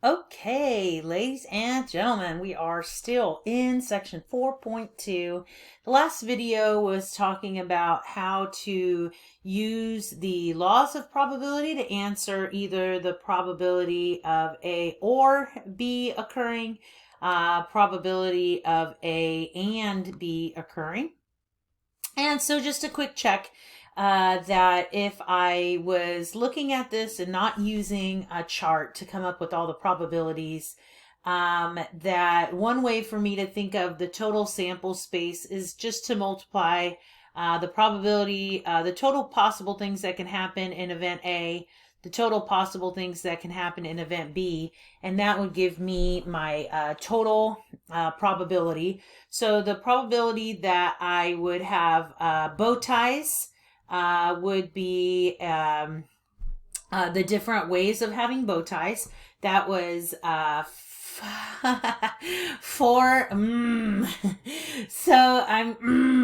Okay, ladies and gentlemen, we are still in section 4.2. The last video was talking about how to use the laws of probability to answer either the probability of A or B occurring, probability of A and B occurring. And so just a quick check that if I was looking at this and not using a chart to come up with all the probabilities, that one way for me to think of the total sample space is just to multiply the probability, the total possible things that can happen in event A, the total possible things that can happen in event B, and that would give me my total probability. So the probability that I would have bow ties would be the different ways of having bow ties. That was four. So I'm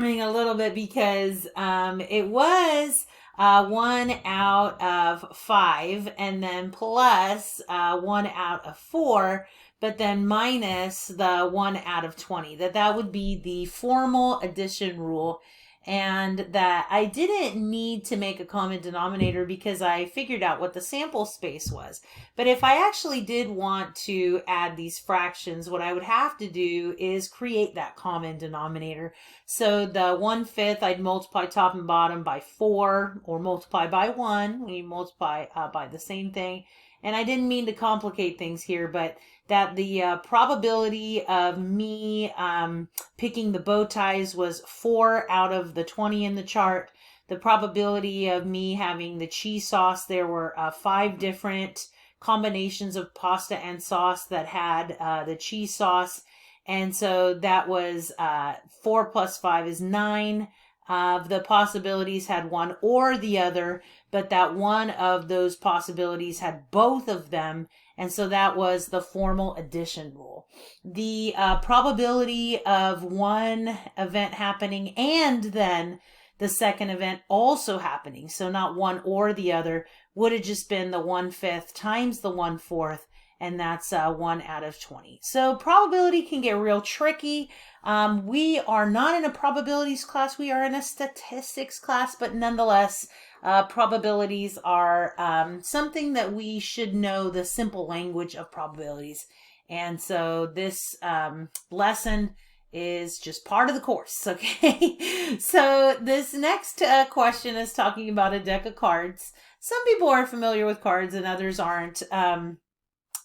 a little bit because it was 1 out of 5 and then plus 1 out of 4, but then minus the 1 out of 20. That would be the formal addition rule, and that I didn't need to make a common denominator because I figured out what the sample space was. But if I actually did want to add these fractions, what I would have to do is create that common denominator. So the 1/5, I'd multiply top and bottom by 4, or multiply by 1 when you multiply by the same thing. And I didn't mean to complicate things here, but that the probability of me picking the bow ties was 4 out of the 20 in the chart. The probability of me having the cheese sauce, there were 5 different combinations of pasta and sauce that had the cheese sauce. And so that was 4 plus 5 is 9. Of the possibilities had one or the other, but that one of those possibilities had both of them, and so that was the formal addition rule. The probability of one event happening and then the second event also happening, so not one or the other, would have just been the 1/5 times the 1/4, and that's 1 out of 20. So probability can get real tricky. We are not in a probabilities class, we are in a statistics class, but nonetheless, probabilities are something that we should know the simple language of probabilities. And so this lesson is just part of the course, okay? So this next question is talking about a deck of cards. Some people are familiar with cards and others aren't.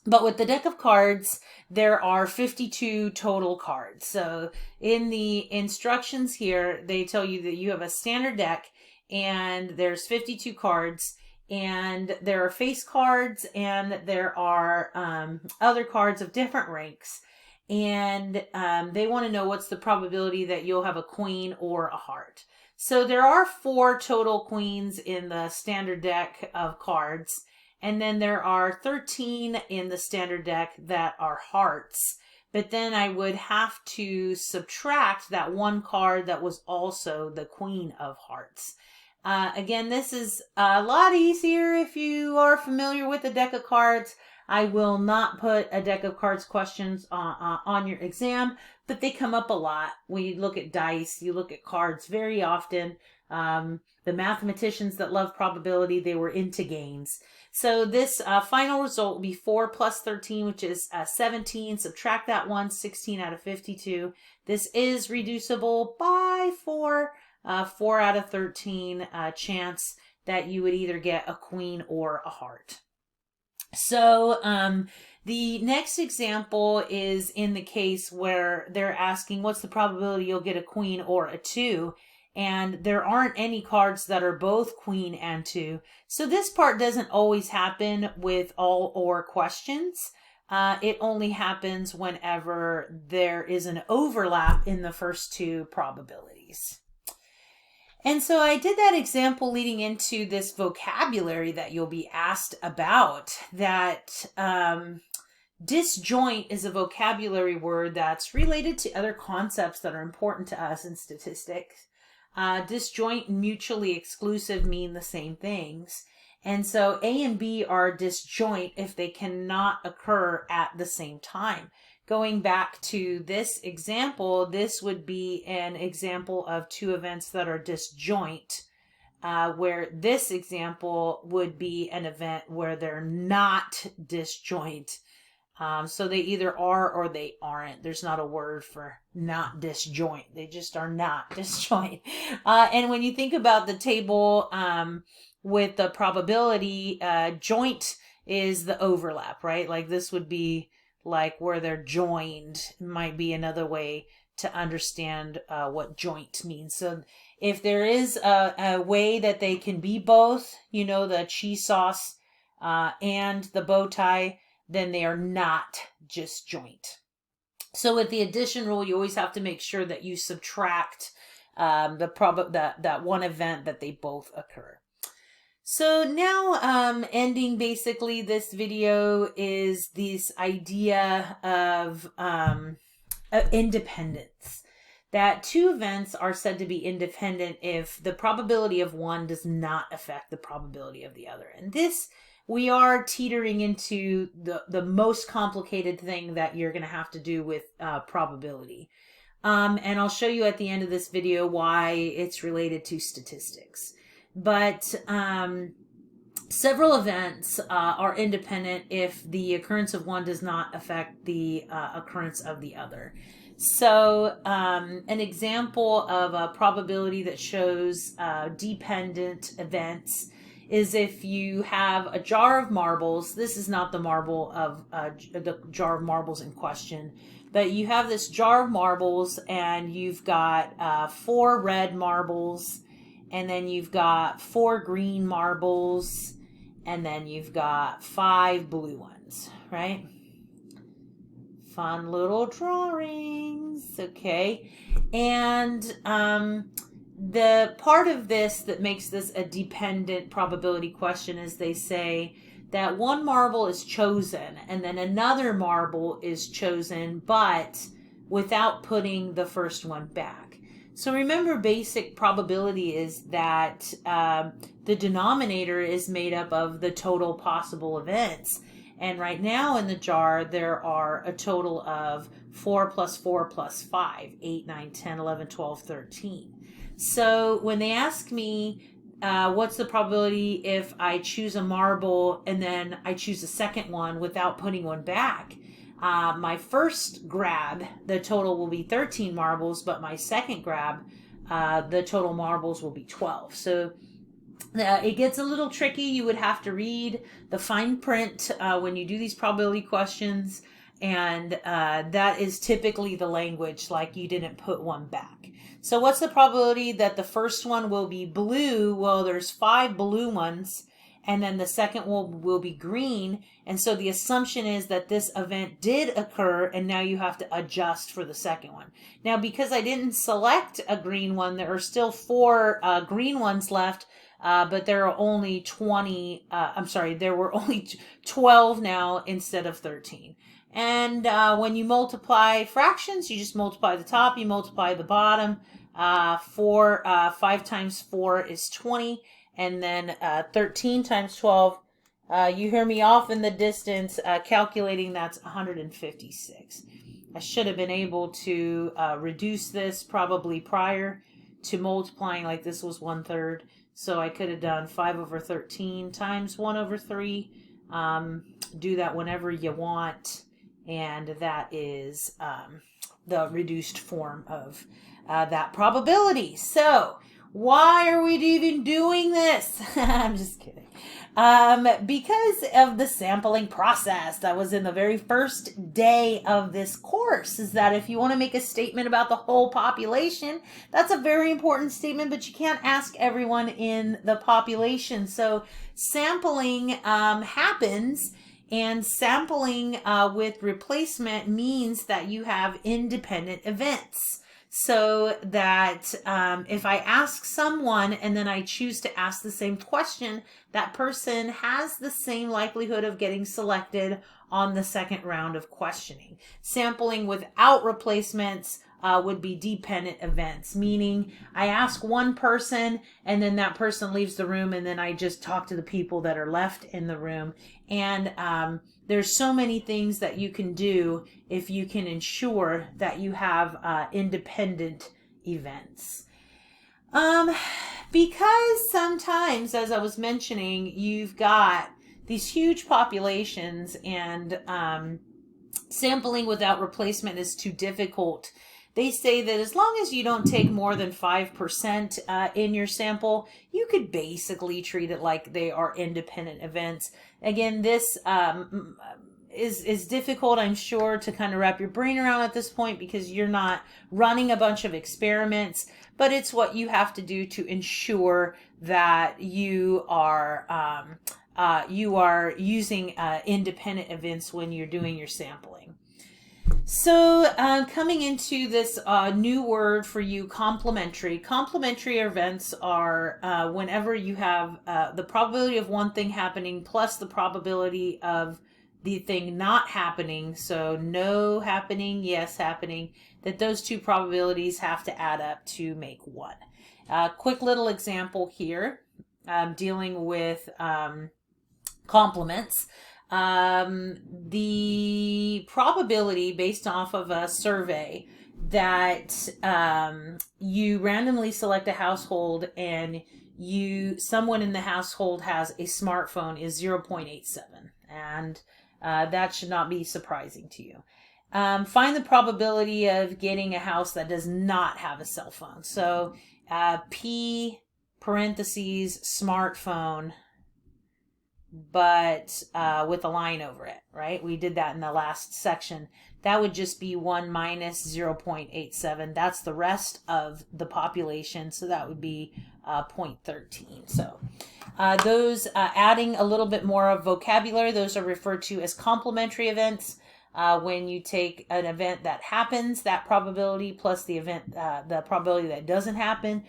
But with the deck of cards, there are 52 total cards. So in the instructions here, they tell you that you have a standard deck and there's 52 cards, and there are face cards and there are other cards of different ranks. And they want to know what's the probability that you'll have a queen or a heart. So there are 4 total queens in the standard deck of cards. And then there are 13 in the standard deck that are hearts. But then I would have to subtract that one card that was also the queen of hearts. Again, this is a lot easier if you are familiar with the deck of cards. I will not put a deck of cards questions on your exam, but they come up a lot. When you look at dice, you look at cards very often. The mathematicians that love probability, they were into games. So this final result will be 4 plus 13, which is 17. Subtract that 1, 16 out of 52. This is reducible by 4. 4 out of 13 chance that you would either get a queen or a heart. So the next example is in the case where they're asking what's the probability you'll get a queen or a 2, and there aren't any cards that are both queen and 2. So this part doesn't always happen with all or questions. It only happens whenever there is an overlap in the first 2 probabilities. And so I did that example leading into this vocabulary that you'll be asked about, that disjoint is a vocabulary word that's related to other concepts that are important to us in statistics. Disjoint and mutually exclusive mean the same things. And so A and B are disjoint if they cannot occur at the same time. Going back to this example, this would be an example of two events that are disjoint, where this example would be an event where they're not disjoint. So they either are or they aren't. There's not a word for not disjoint. They just are not disjoint. And when you think about the table with the probability, joint is the overlap, right? Like this would be like where they're joined, might be another way to understand what joint means. So if there is a way that they can be both, the cheese sauce and the bow tie, then they are not disjoint. So with the addition rule, you always have to make sure that you subtract that one event that they both occur. So now ending basically this video is this idea of independence. That two events are said to be independent if the probability of one does not affect the probability of the other. And this, we are teetering into the most complicated thing that you're going to have to do with probability. And I'll show you at the end of this video why it's related to statistics. But several events are independent if the occurrence of one does not affect the occurrence of the other. So an example of a probability that shows dependent events is if you have a jar of marbles. This is not the marble of the jar of marbles in question, but you have this jar of marbles and you've got 4 red marbles, and then you've got 4 green marbles, and then you've got 5 blue ones, right? Fun little drawings, okay? And the part of this that makes this a dependent probability question is they say that one marble is chosen and then another marble is chosen, but without putting the first one back. So remember, basic probability is that the denominator is made up of the total possible events. And right now in the jar, there are a total of 4 plus 4 plus 5, 8, 9, 10, 11, 12, 13. So when they ask me, what's the probability if I choose a marble and then I choose a second one without putting one back? My first grab, the total will be 13 marbles, but my second grab, the total marbles will be 12. So it gets a little tricky. You would have to read the fine print when you do these probability questions, and that is typically the language, like you didn't put one back. So what's the probability that the first one will be blue? Well, there's 5 blue ones, and then the second one will be green. And so the assumption is that this event did occur, and now you have to adjust for the second one. Now, because I didn't select a green one, there are still 4 green ones left, but there are only 20, there were only 12 now instead of 13. And when you multiply fractions, you just multiply the top, you multiply the bottom. 5 times 4 is 20. And then 13 times 12, you hear me off in the distance calculating, that's 156. I should have been able to reduce this probably prior to multiplying, like this was 1/3. So I could have done 5 over 13 times 1 over 3. Do that whenever you want. And that is the reduced form of that probability. So why are we even doing this? I'm just kidding. Because of the sampling process that was in the very first day of this course, is that if you want to make a statement about the whole population, that's a very important statement, but you can't ask everyone in the population. So sampling happens, and sampling with replacement means that you have independent events. So that if I ask someone and then I choose to ask the same question, that person has the same likelihood of getting selected on the second round of questioning. Sampling without replacements would be dependent events, meaning I ask one person and then that person leaves the room and then I just talk to the people that are left in the room. And there's so many things that you can do if you can ensure that you have independent events. Because sometimes, as I was mentioning, you've got these huge populations and sampling without replacement is too difficult. They say that as long as you don't take more than 5% in your sample, you could basically treat it like they are independent events. Again, this is difficult, I'm sure, to kind of wrap your brain around at this point because you're not running a bunch of experiments, but it's what you have to do to ensure that you are using independent events when you're doing your sampling. So coming into this new word for you, complementary. Complementary events are whenever you have the probability of one thing happening plus the probability of the thing not happening. So no happening, yes happening, that those two probabilities have to add up to make one. Quick little example here, dealing with complements. The probability based off of a survey that you randomly select a household and someone in the household has a smartphone is 0.87, and that should not be surprising to you. Find the probability of getting a house that does not have a cell phone. So P parentheses smartphone, but with a line over it, right? We did that in the last section. That would just be 1 minus 0.87. That's the rest of the population, so that would be 0.13. So those adding a little bit more of vocabulary, those are referred to as complementary events. When you take an event that happens, that probability plus the event, the probability that doesn't happen,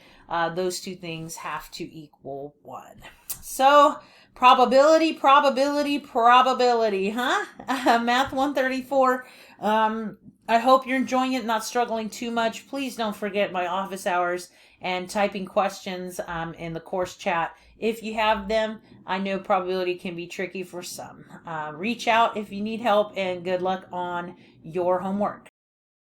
those two things have to equal 1. So probability, huh? Math 134. I hope you're enjoying it, not struggling too much. Please don't forget my office hours and typing questions in the course chat. If you have them, I know probability can be tricky for some. Reach out if you need help, and good luck on your homework.